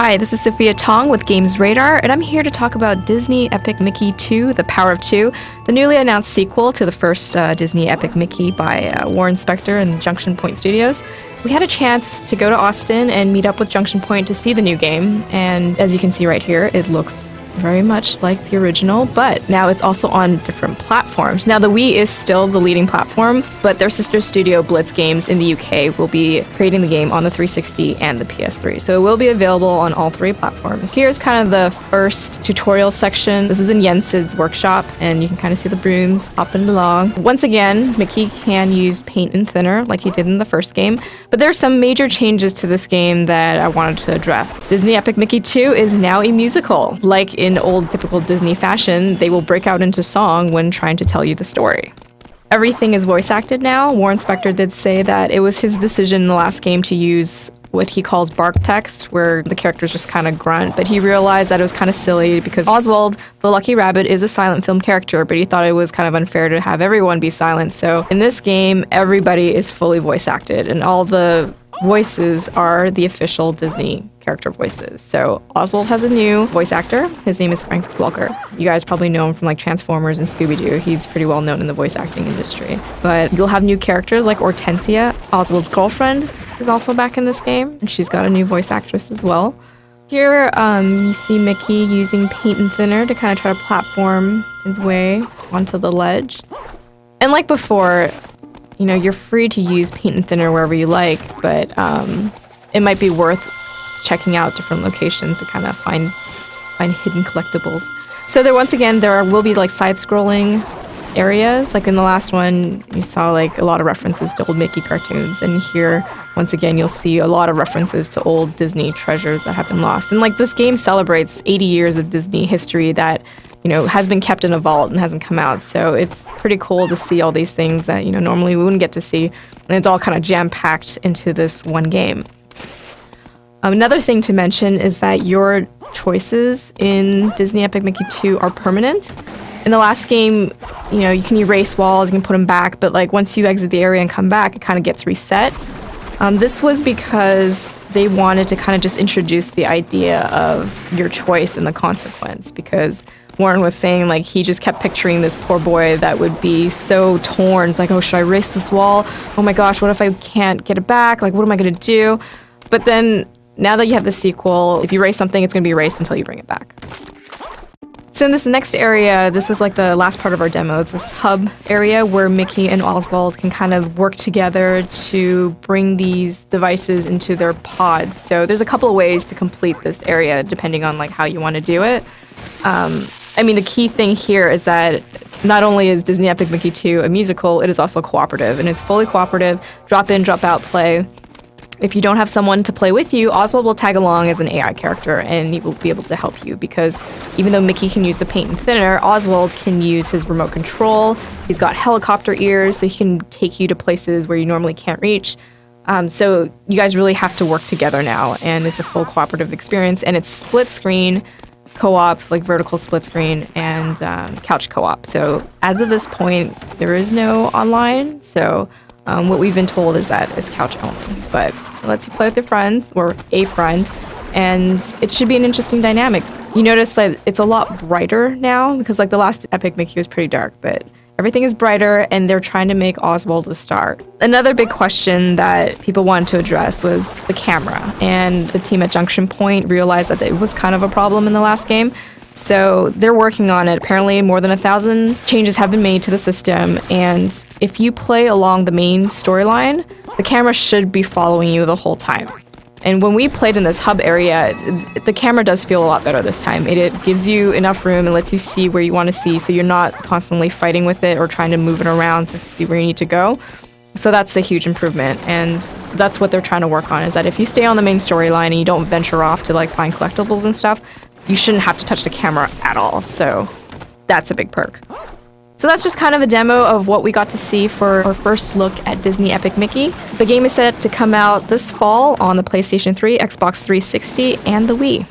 Hi, this is Sophia Tong with Games Radar, and I'm here to talk about Disney Epic Mickey 2, The Power of Two, the newly announced sequel to the first Disney Epic Mickey by Warren Spector and Junction Point Studios. We had a chance to go to Austin and meet up with Junction Point to see the new game, and as you can see right here, it looks very much like the original, but now it's also on different platforms. Now the Wii is still the leading platform, but their sister studio Blitz Games in the UK will be creating the game on the 360 and the PS3, so it will be available on all three platforms. Here's kind of the first tutorial section. This is in Jensen's workshop, and you can kind of see the brooms hopping along. Once again, Mickey can use paint and thinner like he did in the first game, but there are some major changes to this game that I wanted to address. Disney Epic Mickey 2 is now a musical. Like in old typical Disney fashion, they will break out into song when trying to tell you the story. Everything is voice acted now. Warren Spector did say that it was his decision in the last game to use what he calls bark text, where the characters just kind of grunt, but he realized that it was kind of silly because Oswald, the Lucky Rabbit, is a silent film character, but he thought it was kind of unfair to have everyone be silent. So in this game, everybody is fully voice acted, and all the voices are the official Disney character voices. So Oswald has a new voice actor. His name is Frank Welker. You guys probably know him from like Transformers and Scooby-Doo. He's pretty well known in the voice acting industry. But you'll have new characters like Hortensia. Oswald's girlfriend is also back in this game, and she's got a new voice actress as well. Here you see Mickey using paint and thinner to kind of try to platform his way onto the ledge. And like before, you know, you're free to use paint and thinner wherever you like, but it might be worth checking out different locations to kind of find hidden collectibles. So once again, there will be like side-scrolling areas. Like in the last one, you saw like a lot of references to old Mickey cartoons, and here, once again, you'll see a lot of references to old Disney treasures that have been lost. And like this game celebrates 80 years of Disney history that, you know, has been kept in a vault and hasn't come out. So it's pretty cool to see all these things that, you know, normally we wouldn't get to see. And it's all kind of jam-packed into this one game. Another thing to mention is that your choices in Disney Epic Mickey 2 are permanent. In the last game, you know, you can erase walls, you can put them back, but like once you exit the area and come back, it kind of gets reset. This was because they wanted to kind of just introduce the idea of your choice and the consequence, because Warren was saying like he just kept picturing this poor boy that would be so torn. It's like, oh, should I erase this wall? Oh my gosh, what if I can't get it back? Like, what am I gonna do? But then now that you have the sequel, if you erase something, it's gonna be erased until you bring it back. So in this next area, this was like the last part of our demo. It's this hub area where Mickey and Oswald can kind of work together to bring these devices into their pod. So there's a couple of ways to complete this area depending on like how you want to do it. I mean, the key thing here is that not only is Disney Epic Mickey 2 a musical, it is also cooperative, and it's fully cooperative, drop in, drop out play. If you don't have someone to play with you, Oswald will tag along as an AI character, and he will be able to help you, because even though Mickey can use the paint and thinner, Oswald can use his remote control. He's got helicopter ears, so he can take you to places where you normally can't reach. So you guys really have to work together now, and it's a full cooperative experience, and it's split screen, co-op, like vertical split screen, and couch co-op. So as of this point, there is no online, so what we've been told is that it's couch only, but it lets you play with your friends, or a friend, and it should be an interesting dynamic. You notice that it's a lot brighter now, because like the last Epic Mickey was pretty dark, but everything is brighter, and they're trying to make Oswald a star. Another big question that people wanted to address was the camera, and the team at Junction Point realized that it was kind of a problem in the last game. So they're working on it. Apparently more than 1,000 changes have been made to the system, and if you play along the main storyline, the camera should be following you the whole time. And when we played in this hub area, the camera does feel a lot better this time. It gives you enough room and lets you see where you want to see, so you're not constantly fighting with it or trying to move it around to see where you need to go. So that's a huge improvement, and that's what they're trying to work on, is that if you stay on the main storyline and you don't venture off to like find collectibles and stuff, you shouldn't have to touch the camera at all, so that's a big perk. So that's just kind of a demo of what we got to see for our first look at Disney Epic Mickey. The game is set to come out this fall on the PlayStation 3, Xbox 360, and the Wii.